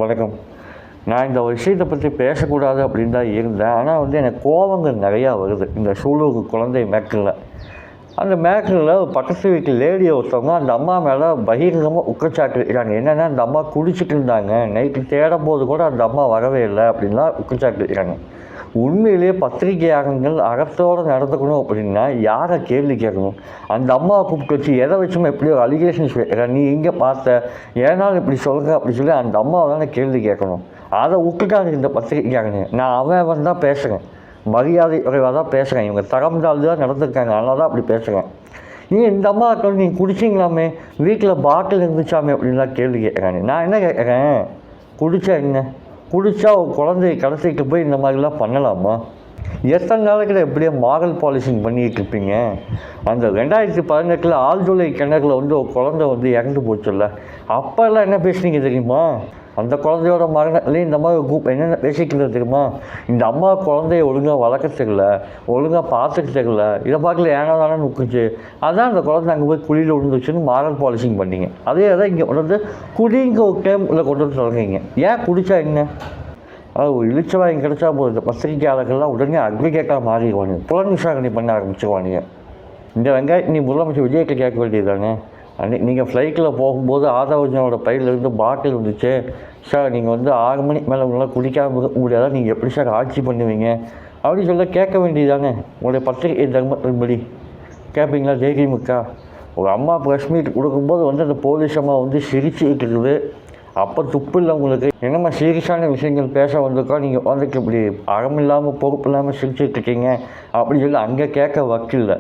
வணக்கம். நான் இந்த விஷயத்தை பற்றி பேசக்கூடாது அப்படின்னு தான் இருந்தேன். ஆனால் எனக்கு கோபங்கள் நிறையா வருது. இந்த சூலூர் குழந்தை மேட்டரில், அந்த மேட்டரில் பக்கத்து வீட்டு லேடியை ஒருத்தவங்க அந்த அம்மா மேலே பகிரங்கமாக குற்றச்சாட்டு வைக்கிறாங்க. என்னென்னா, அந்த அம்மா குடிச்சிட்டு இருந்தாங்க, நைட்டு தேடும் போது கூட அந்த அம்மா வரவே இல்லை அப்படின்லாம் குற்றச்சாட்டு வைக்கிறாங்க. உண்மையிலேயே பத்திரிகையாளர்கள் அறத்தோடு நடந்துக்கணும் அப்படின்னா யாரை கேள்வி கேட்கணும்? அந்த அம்மாவை கூப்பிட்டு வச்சு எதை வச்சுமே எப்படியோ அலிகேஷன்ஸ் வைக்கிறேன், நீ எங்கே பார்த்த, ஏன்னாலும் இப்படி சொல்கிற அப்படின்னு சொல்லி அந்த அம்மாவை தானே கேள்வி கேட்கணும். அதை விட்டுட்டாங்க இந்த பத்திரிகையாளங்க. நான் அவன் தான் பேசுகிறேன், மரியாதை குறைவாக தான் பேசுகிறேன். இவங்க தரம் தாழ்ந்து தான் நடந்துருக்காங்க, அதனால தான் அப்படி பேசுகிறேன். நீங்கள் இந்த அம்மாவுக்கு நீங்கள் குடிச்சிங்களாமே, வீட்டில் பாட்டில் இருந்துச்சாமே அப்படின்லாம் கேள்வி கேட்குறாங்க. நான் என்ன கேட்குறேன், குடித்தா என்ன? குடித்தா குழந்தைய கடைசிக்கு போய் இந்த மாதிரிலாம் பண்ணலாமா? எத்தனை நாளைக்கு எப்படியே மாரல் பாலிசிங் பண்ணிகிட்டு இருப்பீங்க? அந்த 2018 ஆழ்துளை கிணறுல ஒரு குழந்தை இறந்து போச்சுல்ல, அப்போல்லாம் என்ன பேசுனீங்க தெரியுமா? அந்த குழந்தையோட மரணத்துலேயும் இந்த மாதிரி குரூப் என்னென்ன பேசிக்கிறது தெரியுமா? இந்த அம்மா குழந்தைய ஒழுங்காக வளர்க்க தெரியல, ஒழுங்காக பார்த்துக்க தெரியல, இதை பார்க்கல ஏன்னா தானே நுக்குச்சு, அதான் அந்த குழந்தை அங்கே போய் குழியில் விழுந்துச்சுன்னு மாரல் பாலிசிங் பண்ணிங்க. அதே தான் இங்கே குடிங்க ஒரு டைமில் கொண்டு சொல்கிறீங்க. ஏன் குடித்தா என்ன? இழிச்சவாங்க கிடைச்சா போதும் இந்த பத்திரிகையாளர்கள்லாம் உடனே அட்வொகேட்டாக மாறிடுவாங்க, புலன் விசாரணை பண்ண ஆரம்பிச்சுக்குவானுங்க. இந்த வெங்காயத்தை நீ முதலமைச்சர் விஜய்கிட்ட கேட்க வேண்டியது தானே? நீங்கள் ஃப்ளைட்டில் போகும்போது ஆதவஜனோட பையிலேருந்து பாட்டில் வந்துச்சு சார், நீங்கள் 6 மணிக்கு மேலே உங்களால் குடிக்காமல் இருக்க முடியாதா, நீங்கள் எப்படி சார் ஆட்சி பண்ணுவீங்க அப்படின்னு சொல்ல கேட்க வேண்டியது தானே? உங்களுடைய பத்திரிகை தர்மத்தின்படி கேட்பீங்களா? தைரியமுக்கா? ஒரு அம்மா ப்ரெஸ் மீட் கொடுக்கும்போது அந்த போலீஸ் அம்மா சிரிச்சுக்கிட்டு இருக்குது. அப்போ துப்பு இல்லை உங்களுக்கு? என்னம்மா சீரியஸான விஷயங்கள் பேச வந்திருக்கோம், நீங்கள் இப்படி அறம் இல்லாமல் பொறுப்பு இல்லாமல் சிரிச்சுட்டு இருக்கீங்க அப்படின்னு சொல்லி அங்கே கேட்க வக்கில்லை.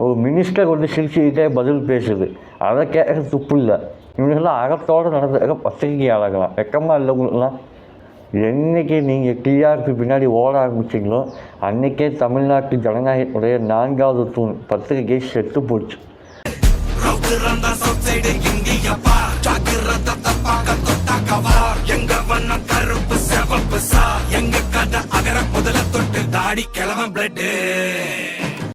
ஒரு மினிஸ்டர் சிரிச்சுக்கிட்டே பதில் பேசுது, அதை கேட்க துப்பு இல்லை. இவங்கெல்லாம் அறத்தோடு நடந்துக்க பத்திரிகையாளர்களாம், வெக்கமாக இல்லை உங்களுக்குலாம்? என்றைக்கு நீங்கள் டிஆர்பி பின்னாடி ஓட ஆரம்பிச்சிங்களோ அன்றைக்கே தமிழ்நாட்டு ஜனநாயகத்துடைய 4வது தூண் பத்திரிகை செத்து போச்சு. எங்க கதை அகர முதல தொட்டு தாடி கிளவன் பிளட்